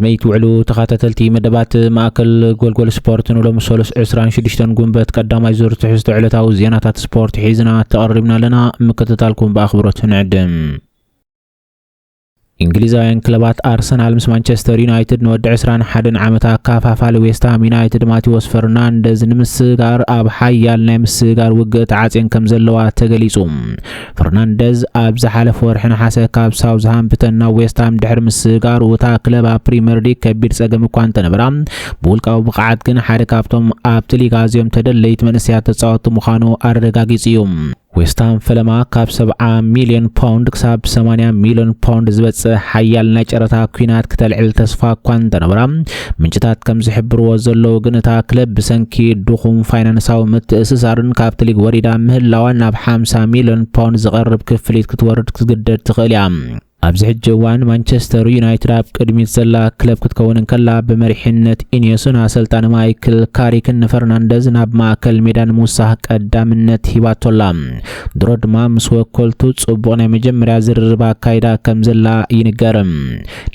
ቅድሚት ውዕሉ ተኻታተልቲ መደባት ማእከል ጎልጎል ስፖርት ንሎም 26 ጉንበት ቀዳማይ ዙር ትሕዝቶ ዕለታዊ ዜናታት ስፖርት ሒዝና ተቐሪብና ኣለና ምክትታልኩም በአኽብሮት ንዕድም እንግሊዛውያን ክለባት አርሰናል ምስ ማንቸስተር ዩናይትድ ንወዲ 21 ዓመት አካፋፋለ ዌስት ሃም ዩናይትድ ማቲዎስ ፈርናንደዝ ንምስጋር ኣብ ሓያል ናይ ምስጋር ውግእ ተዓጽን ከም ዘለዋ ተገሊጹ ፈርናንደዝ ኣብ ዝሓለፈ ወርሒ ነሓሰ ካብ ሳውዝሃምፕተን ናብ ዌስት ሃም ድሕሪ ምስጋር ወታ ክለብ ኣብ ፕሪምየር ሊግ ከቢድ ጸገም እኳ እንተነበራ ብውልቃዊ ብቕዓት ግን ሓደ ካብቶም ኣብቲ ሊግ ኣዝዮም ተደለይቲ መንእሰያት ተጻወቱ ምዃኑ ኣረጋጊጹ እዩ ዌስት ሃም ፈለማ ካብ 70 ሚሊዮን ፓውንድ ክሳብ 80 ሚሊዮን ፓውንድ ዝበጽሕ ሓያል ናይ ጨረታ ኩናት ክትልዕል ተስፋ እኳ እንተነበራ ምንጭታት ከም ዝሕብርዎ ዘለዉ ግን እታ ክለብ ብሰንኪ ድኹም ፋይናንሳዊ ምትእስሳርን ካብቲ ሊግ ወሪዳ ምህላዋን ናብ 50 ሚሊዮን ፓውንድ ዝቐርብ ክፍሊት ክትወርድ ክትግደድ ትኽእል እያ ኣብዚ ሕጂ እዋን ማንቸስተር ዩናይትድ ኣብ ቅድሚት ዘላ ክለብ ክትከውን ከላ በመሪሕነት ኢኒዮስን ኣሰልጣኒ ማይክል ካሪክን ፈርናንደዝ ናብ ማእከል ሜዳ ንምውሳኽ ቀዳምነት ሂባቶላ ድሮ ድማ ምስ ወከልቱ ጽቡቕ ናይ መጀመርያ ዝርርብ ኣካይዳ ከም ዘላ ይንገር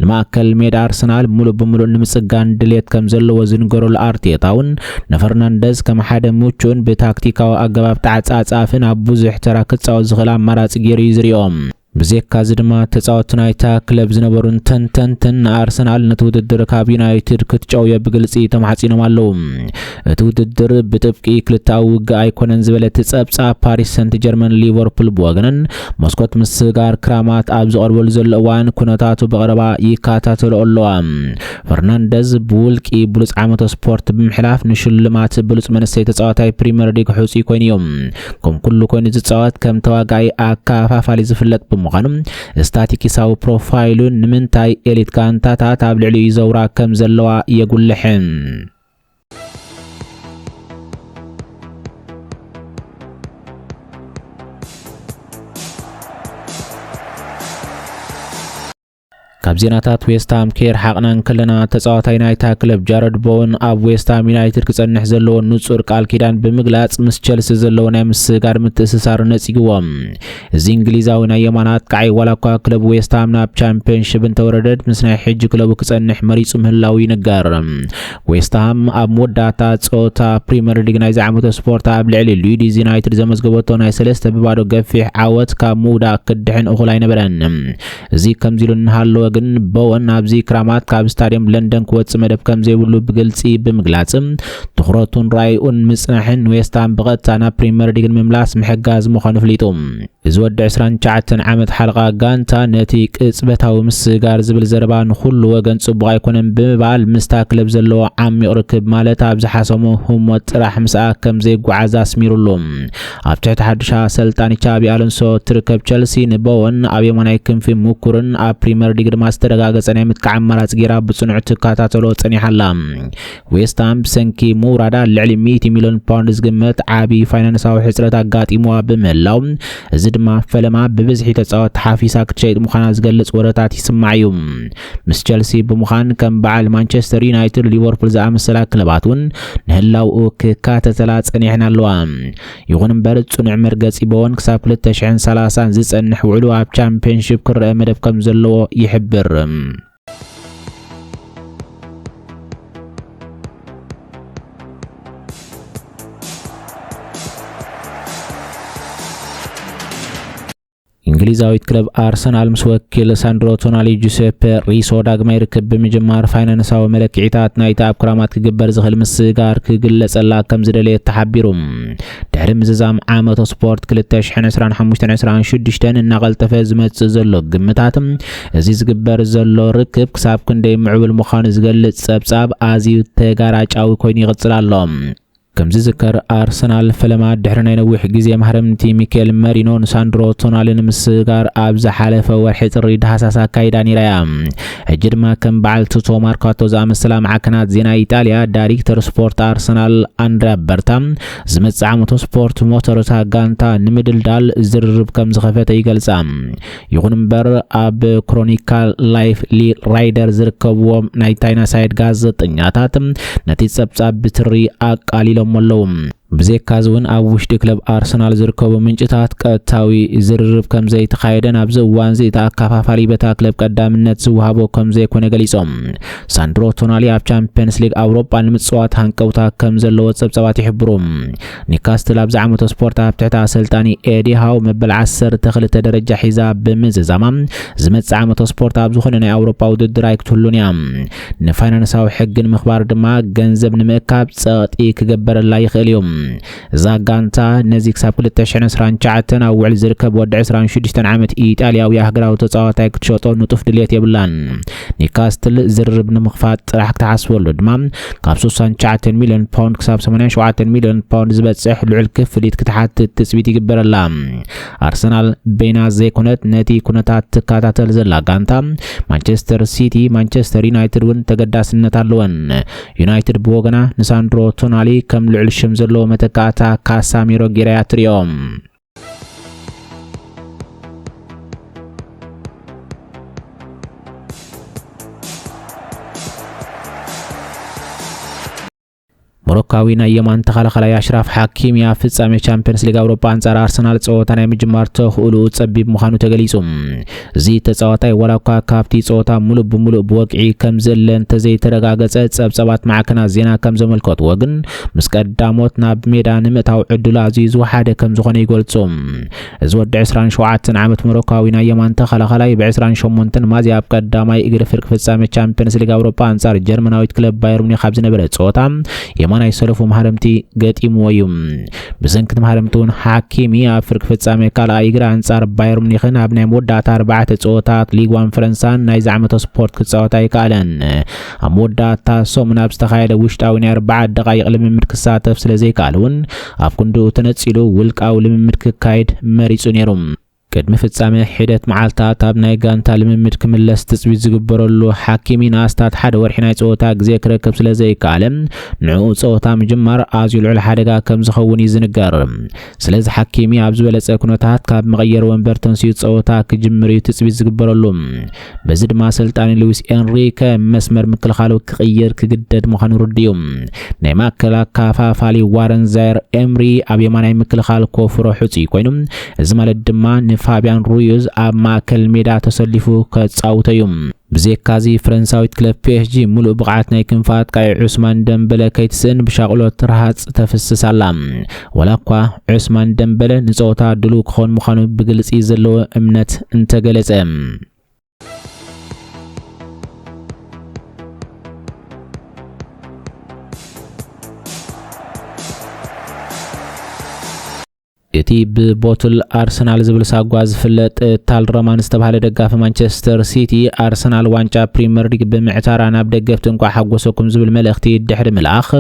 ንማእከል ሜዳ ኣርሰናል ሙሉእ ብምሉእ ንምጽጋን ድሌት ከም ዘለዎ ዝንገረሉ ኣርቴታ እውን ንፈርናንደዝ ከም ሓደ ምቹእን ብታክቲካዊ ኣገባብ ተዓጻጻፍን ኣብ ብዙሕ ተራ ክጻወት ዝኽእል ኣማራጺ ገይሩ ይዝርኦም ብዘካ ድማ ተጻወቱ ናይታ ክለብ ዝነበሩን ተንተንተን ኣርሰናል ነቲ ውድድር ካብ ዩናይትድ ክትጫወየ ብግልጺ ተማሕጺኖም ኣለዉ እቲ ውድድር ብጥብቂ ክልታዊ ውግእ ኣይኮነን ዝበለት ጸብጻብ ፓሪስ ሰንት ጀርመን ሊቨርፑል ብወገነን መስኮት ምስጋር ክራማት ኣብ ዝቐርበሉ ዘሎ እዋን ኩነታቱ በቐረባ ይከታተሉ ኣለዋ ፈርናንደዝ ብውልቂ ብሉጽ ዓመተ ስፖርት ብምሕላፍ ንሽልማት ብሉጽ መንእሰይ ተጻዋታይ ፕሪምየር ሊግ ሕጹይ ኮይኑ እዮም ከም ኩሉ ኮይኑ ዝጻወት ከም ተዋጋኢ ኣካፋፋሊ ዝፍለጥ ምዃኑም ስታቲክሳዊ ፕሮፋይሉ ንምንታይ ኤሊት ጋንታታት ኣብ ልዕሊኡ ይዘውራ ከም ዘለዋ የጉልሕ ካብ ዜናታት ዌስት ሃም ኬር ሓቅናን ከለና ተጻዋታይ ናይታ ክለብ ጃረድ ቦወን ኣብ ዌስት ሃም ዩናይትድ ክጸንሕ ዘለዎ ንጹር ቃል ኪዳን ብምግላጽ ምስ ቸልሲ ዘለዎ ናይ ምስጋር ምትእስሳር ነጺግዎም እዚ እንግሊዛዊ ናይ የማናት ቃይ ዋላኳ ክለብ ዌስት ሃም ናብ ቻምፒየንሺፕ እንተወረደት ምስ ናይ ሕጂ ክለቡ ክጸንሕ መሪጹ ምህላው ይነገር ዌስት ሃም ኣብ መወዳእታ ጾታ ፕሪምየር ሊግ ናይ ዓመተ ስፖርት ኣብ ልዕሊ ሊድስ ዩናይትድ ዘመዝገበቶ ናይ 3 ብባዶ ገፊሕ ዓወት ካብ ምውዳእ ክድሕን እኹል ኣይነበረን እዚ ከምዚ ኢሉ እንሃለወ ግን ቦወን ኣብዚ ክራማት ካብ ስታዲየም ለንደን ክወጽእ መደብ ከም ዘይብሉ ብግልጺ ብምግላጽ ትኹረቱን ራእዩን ምጽናሕን ዌስት ሃም ብቐጥታ ናብ ፕሪምየር ሊግ ምምላስ ምሕጋዝ ምዃኑ ፍሊጡ እዚ ወዲ 29 ዓመት ሓልቃ ጋንታ ነቲ ቅጽበታዊ ምስጋር ዝብል ዘረባ ንኹሉ ወገን ጽቡቕ ኣይኮነን ብምባል ምስታ ክለብ ዘለዎ ዓሚቕ ርክብ ማለት ኣብ ዝሓሰሙ ህሞት ጥራሕ ምስኣ ከም ዘይጓዓዝ ኣስሚሩሉ ኣብ ትሕቲ ሓድሽ ኣሰልጣኒ ቻቢ ኣሎንሶ ትርከብ ቸልሲ ንቦወን ኣብ የማናይ ክንፊ ምኩርን ኣብ ፕሪምየር ሊግ ድማ ዝተረጋገጸ ናይ ምትካዕ ኣማራጺ ጌራ ብጽኑዕ ትከታተሎ ጸኒሓላ ዌስት ሃም ብሰንኪ ሙራዳ ልዕሊ 100 ሚሊዮን ፓውንድ ዝግመት ዓቢ ፋይናንሳዊ ሕጽረት ኣጋጢምዋ ብምህላው እዚ ድማ ፈለማ ብብዝሒ ተጻወት ሓፊሳ ክትሸይጥ ምዃና ዝገልጽ ወረታት ይስማዕ እዩ ምስ ቸልሲ ብምዃን ከም በዓል ማንቸስተር ዩናይትድ ሊቨርፑል ዝኣመሰላ ክለባት እውን ንህላውኡ ክካተተላ ጸኒሕን ኣለዋ ይኹን እምበር ጽኑዕ መርገጺ ቦወን ክሳብ 2030 ዝጸንሕ ውዕሉ ኣብ ቻምፒየንሺፕ ክረአ መደብ ከም ዘለዎ ይሕብር እንግሊዛዊት ክለብ አርሰናል ምስ ወኪል ሳንድሮ ቶናሊ ጁሴፔ ሪሶ ዳግማይ ርክብ ብምጅማር ፋይናንሳዊ መለክዒታት ናይቲ ኣብ ክራማት ክግበር ዝኽእል ምስጋር ክግለጸላ ከም ዝደለየ ተሓቢሩ ድሕሪ ምዝዛም ዓመተ ስፖርት 2025-26 እናቐልጠፈ ዝመጽእ ዘሎ ግምታት እዚ ዝግበር ዘሎ ርክብ ክሳብ ክንደይ ምዕብል ምዃኑ ዝገልጽ ጸብጻብ ኣዝዩ ተጋራጫዊ ኮይኑ ይቕጽል ኣሎ ከም ዝዝከር አርሰናል ፈለማ ድሕሪ ናይ ነዊሕ ግዜ ማህረምቲ ሚኬል መሪኖ ሳንድሮ ቶናሊን ምስጋር ኣብ ዝሓለፈ ወርሒ ጥሪ ዳሃሳስ ኣካይዳ ነይራ ሕጂ ድማ ከም በዓል ቱቶ ማርካቶ ዝኣመሰላ ማዕከናት ዜና ኢጣልያ ዳይሬክተር ስፖርት አርሰናል አንድሪያ በርታ ዝመጽእ ዓመተ ስፖርት ሞተሮታ ጋንታ ንምድልዳል ዝርርብ ከም ዝኸፈተ ይገልጻ ይኹን እምበር ኣብ ክሮኒካል ላይፍ ራይደር ዝርከብዎም ናይ ታይና ሳይድ ጋዜጠኛታት ነቲ ጸብጻብ ብትሪ ኣቃሊሎም ኣለዉ بزيكازون أو وشد كلب أرسنال زركوب من جتات كتاوي زرب كم زي تخايدن أبزو وانزي تاكافا فاليبتا كلب قدام النت وهابو كم زي كونه غليصوم ساندرو تونالي أب چامبيونز ليج أوروبا المتصوات هانكوتا كم زلو تسبسبات يحبروم نيكاستل أب زعمو سبورت أب تحت سلطاني إيدي هاو مبل 10 تخلت درجة حزاب بمززاما زمت زعمو سبورت أب زخوننا أوروبا ودد رايك تولونيام نفاينانساو حقن مخبار دما ገንዘብ ንምእካብ ጸጥኢ ክገበር ላይ ይኽእልዮም ዛጋንታ ነዚ ክሳብ 2019 ኣብ ውዕል ዝርከብ ወዲ 26 ዓመት ኢጣልያዊ ሃገራዊ ተጻዋታይ ክትሸጦ ንጡፍ ድሌት የብላን ኒካስትል ዝርብ ንምኽፋት ጥራሕ ክትሓስበሉ ድማ ካብ 69 ሚልዮን ፓውንድ ክሳብ 87 ሚልዮን ፓውንድ ዝበጽሕ ልዑል ክፍሊት ክትሓትት ትጽቢት ይግበረላ ኣርሰናል በይና ዘይኮነት ነቲ ኩነታት ትከታተል ዘላ ጋንታ ማንቸስተር ሲቲ ማንቸስተር ዩናይትድ ውን ተገዳስነት ኣለወን ዩናይትድ بوغنا نساندرو تونالي كم لعل شمزلو متكاتا كاساميرو جيرياتريوم موروكاوينا يمان تخلخلا يشرف حكيميا ፍጻሜ ቻምፒየንስ ሊግ አውሮፓ አንጻር አርሰናል ጾታና የመጀመር ተኽእሉ ጸቢብ መኻኑ ተገሊጹም እዚ ተጻዋታይ ወላኳ ካፕቲ ጾታ ሙሉ በሙሉ በወቅዒ ከም ዘለን ተዘይተረጋገጸ ጸብጸባት ማዕከና ዜና ከም ዘመልከት ወግን ምስቀዳሞት ናብ ሜዳ ንምእታው ዕድሉ አዚዙ ሓደ ከም ዝኾነ ይገልጾም እዚ ወዲ 27 ዓመት ሞሮካዊና የማን ተኸለኸላ በ28 ማዚያ ኣብ ቀዳማይ እግሪ ፍርቅ ፍጻሜ ቻምፒየንስ ሊግ አውሮፓ አንጻር ጀርመናዊት ክለብ ባየር ሙኒክ ኣብ ዝነበረ ጾታ የማናይ ሰለፉ ማህረምቲ ገጢምዎዩም بزنكت مهرمتون حكيمي أفرق فتصامي كالا إجرا أنصار باير مونيخن أبناء مدة 4 صوتات ليغ 1 فرنسان ناي زعمة سبورت كصوتاي كالن مدة سومنا بستخايل وشتاوين 4 دقائق لممد كساتف سلازي كالون أفكندو تنتسيلو ولك أو لممد كايد مريسونيروم قدم فتصامي حدت معالتات أبناء غانتا لممد كملس تسويت زغبرلو حكيمي ناستات حد ورحناي صوتا غزي كركب سلازي كالن نعو صوتا مجمر ازيل على حدقا كم زخون يزنقر سلاز حكيمي ابزو بلص كنوتات كاب مغير ومبر تنسيت صوتا كجمري تسويت زغبرلو بزد ما سلطان لويس انريكا مسمر مكلخالو كغير كجدد مخان رديوم نيما كلا كافا فالي وارن زير امري ابي ماناي مكلخال كوفرو حصي كوينم ازمال الدما فابيان رويز أب ماكل ميدا تسلفو كتصاوتيوم بزيكازي فرنساويت كلب بي اس جي ملو بقعتنا كنفات كاي عثمان دمبله كيتسن بشاغلو ترهات تفسس علام ولاقوا عثمان دمبله نصوتا دلو كخون مخانو بقلص يزلو امنت انتقلصم እቲ ብቦትል አርሰናል ዝብል ሳጓዝ ፍለጥ ታል ሮማን ዝተባሃለ ደጋፊ ማንቸስተር ሲቲ አርሰናል ዋንጫ ፕሪሚየር ሊግ ብምዕታራ ናብ ደገፍቲ እንኳ ሓጎሰኩም ዝብል መልእኽቲ ድሕሪ መልኣኽ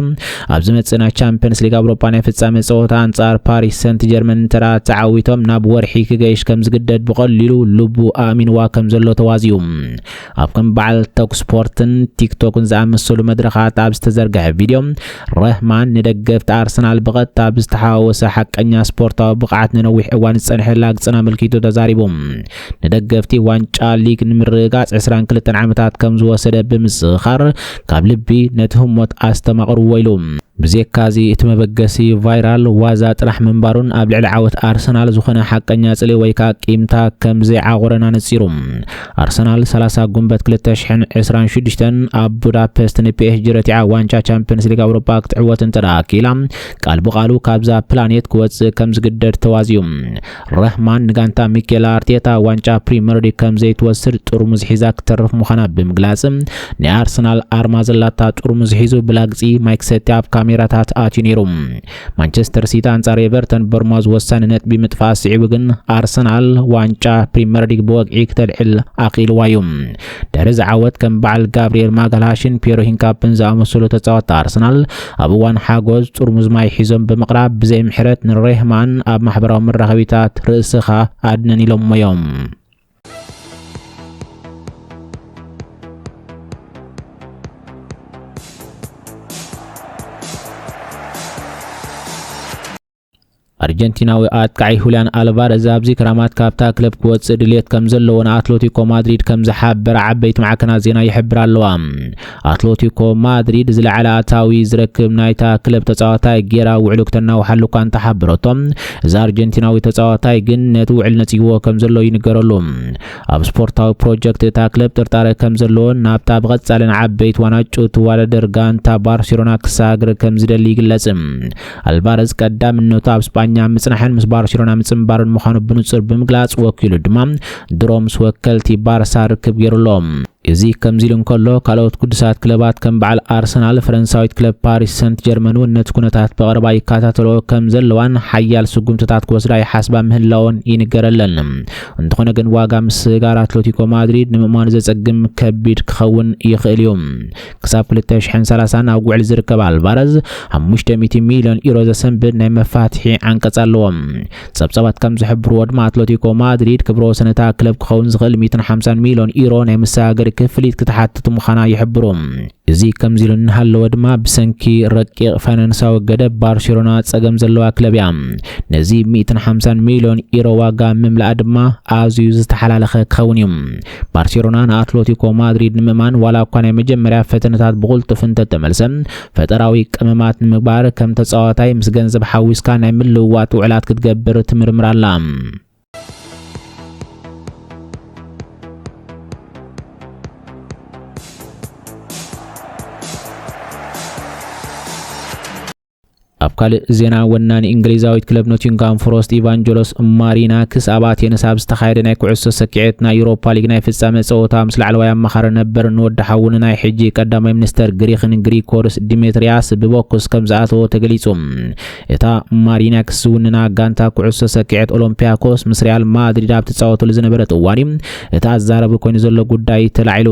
ኣብ ዝመጽና ቻምፒየንስ ሊግ አውሮፓ ናይ ፍጻሜ ጸወታ አንጻር ፓሪስ ሰንት ጀርመን ተራ ተዓዊቶም ናብ ወርሒ ክገይሽ ከም ዝግደድ ብቐሊሉ ልቡ ኣሚንዋ ከም ዘሎ ተዋዚዩ ኣብ ከም በዓል ቶክ ስፖርትን ቲክቶክን ዝኣመሰሉ መድረኻት ኣብ ዝተዘርግሐ ቪድዮ ረህማን ንደገፍቲ አርሰናል ብቐጥታ ብዝተሓዋወሰ ሓቀኛ ስፖርት بقعت ننوح اوان الصنح لاقصنا ملكيتو تزاريبهم ندغفتي وانچا ليግ ንምርጋጽ 22 ዓመታት ከም ዝወሰደ ብምስኻር ካብ ልቢ ነትهم ሞት አስተማቅሩ ወይሎም بزيكازي اتمبغسي فايرال وازا طرح منبارون اب لعل عوت ارسنال زخنا حقنيا صلي ويكا قيمتا كمزي عاغورنا نصيروم ارسنال 30 غنبت 2026 اب بودابست نبي اس جرتيا وانچا چامبيونز ليج اوروبا تعوت انتراكيلا قال بقالو كابزا بلانيت كوت كمز قدر توازيوم رحمان نغانتا ميكيل ارتيتا وانچا بريمير ليج كمزي توسر ترمز حزاك ترف مخنا بمغلاسم ني ارسنال ارمازلاتا ترمز حزو بلاغزي مايك سيتاب كاميراتات آتينيروم مانشستر سيتي أنصار إيفرتون برماز وساننت بمتفاس عبقن أرسنال وانشا بريمير ليج بوقعي كتلعل أقيل وايوم درز عوت كم بعل غابرييل ماغالاشين بيرو هينكابن زامسولو تصاوت أرسنال أبوان حاجوز ترمز ماي حزم بمقراب بزي محرت نريهمان أب محبرهم الرغبيتات رئيسخا أدناني لهم يوم አርጀንቲናዊ አጥቃይ ሁሊያን አልቫሬዝ ኣብዚ ክራማት ካብታ ክለብ ክወጽእ ድሌት ከም ዘለዎን አትሌቲኮ ማድሪድ ከም ዝሓበረ ዓበይቲ ማዕከናት ዜና ይሕብር ኣለዋ። አትሌቲኮ ማድሪድ ዝለዓለ ኣታዊ ዝረክብ ናይታ ክለብ ተጻዋታይ ጌራ ውዕሉ ክተናው ሓልኳ እንተሓበረቶም እዚ አርጀንቲናዊ ተጻዋታይ ግን ነቲ ውዕል ነጽይዎ ከም ዘሎ ይንገረሉ። ኣብ ስፖርታዊ ፕሮጀክት እታ ክለብ ጥርጣረ ከም ዘለዎን ናብታ ብቐጻልን ዓበይቲ ዋናጩ ተዋዳደር ጋንታ ባርሴሎና ክሳገር ከም ዝደሊ ይግለጽ። አልቫሬዝ ቀዳምነቱ ኣብ ስፓኛ ምጽናሕን ምስ ባርሴሎና ምጽምባርን ምዃኑ ብንጹር ብምግላጽ ወኪሉ ድማ ድሮምስ ወከልቲ ባርሳ ርክብ ገይሩሎም። እዚ ከምዚል እንከሎ ካልኦት ቅዱሳት ክለባት ከም በዓል አርሰናል ፈረንሳዊት ክለብ ፓሪስ ሰንት ጀርመን ነቲ ኩነታት በቅርባ ይከታተሎ ከም ዘለዋን ሓያል ስጉምትታት ክወስዳ ይሓስባ ምህላውን ይንገረለን። እንተኾነ ግን ዋጋ ምስጋር አትሌቲኮ ማድሪድ ንምእማኑ ዘጸግም ከቢድ ክኸውን ይኽእል እዩ። ክሳብ 2030 ኣብ ጉዕል ዝርከብ አልቫሬዝ 500 ሚልዮን ዩሮ ዘሰንብድ ናይ መፋትሒ ዓንቀጽ ኣለዎ። ጸብጸባት ከም ዝሕብርዎ ድማ አትሌቲኮ ማድሪድ ክብሮ ሰነታ ክለብ ክኸውን ዝኽእል 150 ሚልዮን ዩሮ ናይ መሳገር ክፍሊት ክትሓትቱ ምዃና ይሕብሩ። እዚ ከምዚሉ እንሃለወ ድማ ብሰንኪ ረቂቕ ፋይናንሳዊ ገደብ ባርሴሎና ጸገም ዘለዋ ክለብ እያ። ነዚ 150 ሚልዮን ዩሮ ዋጋ ምምላእ ድማ ኣዝዩ ዝተሓላለኸ ክኸውን እዩ። ባርሴሎና ንኣትሌቲኮ ማድሪድ ንምእማን ዋላ እኳ ናይ መጀመርያ ፈተነታት ብቕልጡፍ እንተተመልሰ ፈጠራዊ ቅመማት ንምግባር ከም ተጻዋታይ ምስ ገንዘብ ሓዊስካ ናይ ምልውዋጥ ውዕላት ክትገብር ትምርምር ኣላ። ኣብ ካልእ ዜና ወናኒ እንግሊዛዊት ክለብ ኖቲንግሃም ፎረስት ኢቫንጀሎስ ማሪናክስ ኣብ ኣቴነስ ኣብ ዝተኻየደ ናይ ኩዕሶ ሰኪዔት ናይ ዩሮፓ ሊግ ናይ ፍጻመ ጸወታ ምስ ላዕለዋይ ኣማኻሪ ነበር ንወዲ ሓውን ናይ ሕጂ ቀዳማይ ሚኒስተር ግሪክን ግሪኮርስ ዲሜትሪያስ ብቦክስ ከም ዝኣተወ ተገሊጹ። እታ ማሪናክስ ውንና ጋንታ ኩዕሶ ሰኪዔት ኦሎምፒያኮስ ምስ ሪያል ማድሪድ ኣብ ትጻወተሉ ዝነበረት እዋን እታ ኣዛረቢ ኮይኑ ዘሎ ጉዳይ ተላዒሉ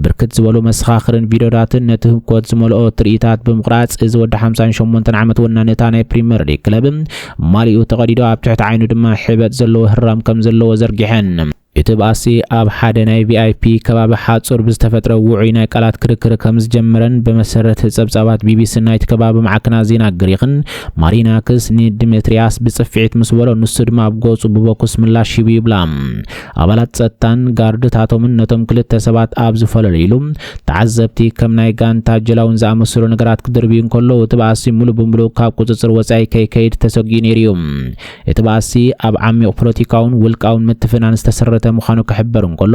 ብርክት ዝበሉ መሰኻኽርን ቪድዮታትን ነቲ ህውከት ዝመልኦ ትርኢታት ብምቕራጽ እዚ ወዲ 58 ዓመት ወናነታ ናይ ፕሪሚየር ሊግ ክለብ ማሊኡ ተቐዲዶ ኣብ ትሕቲ ዓይኑ ድማ ሕበት ዘለዎ ህራም ከም ዘለዎ ዘርጊሐን። እቲ ባሲ ኣብ ሓደ ናይ ቪአይፒ ከባቢ ሓጹር ብዝተፈጥረ ውዑይ ናይ ቃላት ክርክር ከም ዝጀመረን በመሰረት ጸብጻባት ቢቢሲ ናይቲ ከባቢ ማዕከናት ዜና ግሪክን ማሪናክስ ንዲሜትሪያስ ብጽፊዒት ምስ በሎ ንሱ ድማ ኣብ ገጹ ብቦክስ ምላሽ ይቡ ይብላ። ኣባላት ጸጥታን ጋርድታቶምን ነቶም ክልተ ሰባት ኣብ ዝፈለለይሉ ተዓዘብቲ ከም ናይ ጋንታ ጀላውን ዝኣመሰሉ ነገራት ክድርብዩ እንከለዉ እቲ ባሲ ሙሉእ ብምሉእ ካብ ቁጽጽር ወጻኢ ከይከይድ ተሰጊኡ ነይሩ እዩ። እቲ ባሲ ኣብ ዓሚቕ ፖለቲካውን ውልቃውን ምትፍናን ዝተሰረተ ምዃኑ ክሕበር እንከሎ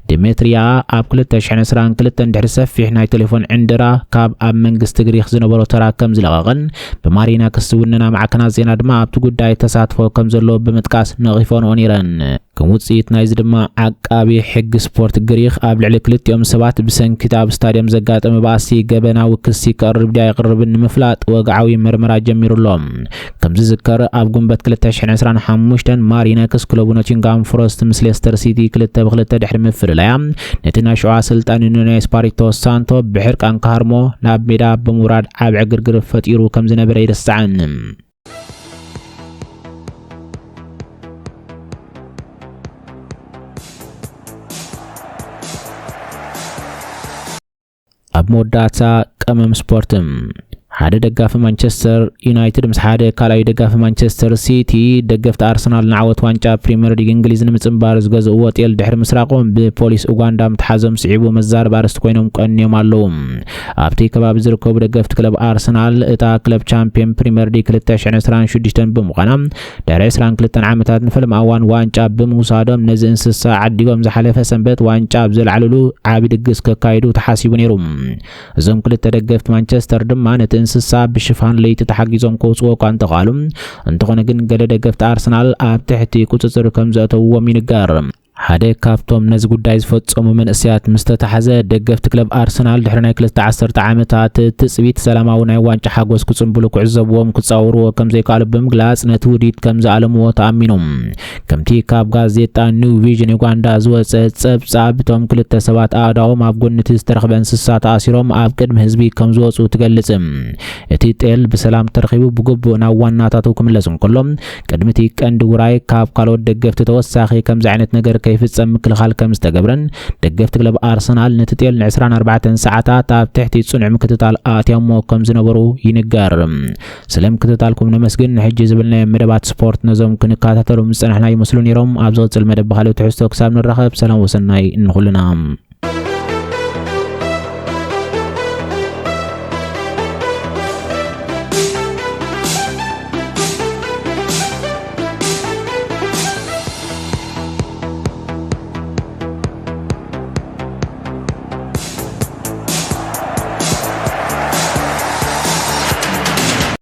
ዲሜትሪያ ኣብ 2022 ድሕሪ ሰፊሕ ናይ ቴሌፎን ዕንድራ ካብ ኣብ መንግስቲ ግሪክ ዝነበሮ ተራ ከም ዝለቐቐን ብማሪናክስ ውንና ማዕከናት ዜና ድማ ኣብቲ ጉዳይ ተሳትፎ ከም ዘለዎ ብምጥቃስ ነቒፎንኦ ነይረን። ከም ውጽኢት ናይዚ ድማ ዓቃቢ ሕጊ ስፖርት ግሪክ ኣብ ልዕሊ ክልቲኦም ሰባት ብሰንኪት ኣብ ስታድየም ዘጋጠመ ባእሲ ገበናዊ ክሲ ከቕርብ ድያ ይቕርብን ንምፍላጥ ወግዓዊ ምርመራ ጀሚሩሎም። ከም ዝዝከር ኣብ ጉንበት 2025 ማሪናክስ ክለቡ ኖቲንግሃም ፎረስት ምስ ሌስተር ሲቲ 2-2 ድሕሪ ምፍልላያ ነቲ ናይ ሸዋ ስልጣን ኑኖ ኤስፒሪቶ ሳንቶ ብሕርቃን ካርሞ ናብ ሜዳ ብምውራድ ዓብ ዕግርግር ፈጢሩ ከም ዝነበረ ይርስዓን። ኣብ መወዳእታ ቀመም ስፖርትም ሓደ ደጋፊ ማንቸስተር ዩናይትድ ምስ ሓደ ካልኣይ ደጋፊ ማንቸስተር ሲቲ ደገፍቲ አርሰናል ንዓወት ዋንጫ ፕሪሚየር ሊግ እንግሊዝ ንምጽምባር ዝገዝእዎ ጤል ድሕሪ ምስራቆም ብፖሊስ ኡጋንዳ ምትሓዞም ስዒቡ መዛረብ ኣርስቲ ኮይኖም ቀንዮም ኣለዉ። ኣብቲ ከባቢ ዝርከቡ ደገፍቲ ክለብ አርሰናል እታ ክለብ ቻምፒየን ፕሪሚየር ሊግ 2026 ብምዃና ድሕሪ 22 ዓመታት ንፈልም እዋን ዋንጫ ብምውሳዶም ነዚ እንስሳ ዓዲጎም ዝሓለፈ ሰንበት ዋንጫ ብዘለዓልሉ ዓቢ ድግስ ከካይዱ ተሓሲቡ ነይሩ። እዞም ክልተ ደገፍቲ ማንቸስተር ድማ ነቲ እንስሳ ብሽፋን ለይቲ ተሓጊዞም ከውጽዎ እኳ እንተኻሉ እንተኾነ ግን ገለ ደገፍቲ አርሰናል ኣብ ትሕቲ ቁጽጽር ከም ዘእተውዎም ይንገር። ሓደ ካብቶም ነዚ ጉዳይ ዝፈጸሙ መንእስያት ምስተታሕዘ ደገፍቲ ክለብ አርሰናል ድሕሪ ናይ 2 ዓመታት ትጽቢት ሰላማዊ ናይ ዋንጫ ሓጎስ ክጽምብሉ ክዕዘብዎም ክጻወርዎ ከም ዘይከኣሉ ብምግላጽ ነቲ ውዲድ ከም ዝኣለምዎ ተኣሚኖም። ከምቲ ካብ ጋዜጣ ኒው ቪዥን ዩጋንዳ ዝወፀ ጸብጻብ እቶም ክልተ ሰባት ኣእዳዎም ኣብ ጎኒ እቲ ዝተረኸበ እንስሳ ተኣሲሮም ኣብ ቅድሚ ህዝቢ ከም ዝወፁ ትገልጽ። እቲ ጤል ብሰላም ተረኺቡ ብግቡእ ናብ ዋናታቱ ክምለስ እንከሎ ቅድሚ እቲ ቀንዲ ውራይ ካብ ካልኦት ደገፍቲ ተወሳኺ ከምዚ ዓይነት ነገር ከይፍጸም ምክልኻል ከም ዝተገብረን ደገፍቲ ክለብ ኣርሰናል ነቲ ጤል ን24 ሰዓታት ኣብ ትሕቲ ጽኑዕ ምክትታል ኣትያሞ ከም ዝነበሩ ይንገር። ሰላም ክትታልኩም ነመስግን ሕጂ ዝብልናዮ መደባት ስፖርት ነዞም ክንከታተሉ ምጽናሕና ይመስሉ ነይሮም። ኣብ ዝቕጽል መደብ ካልኦት ትሕዝቶ ክሳብ ንራኸብ ሰላም ወሰናይ እንኹልና።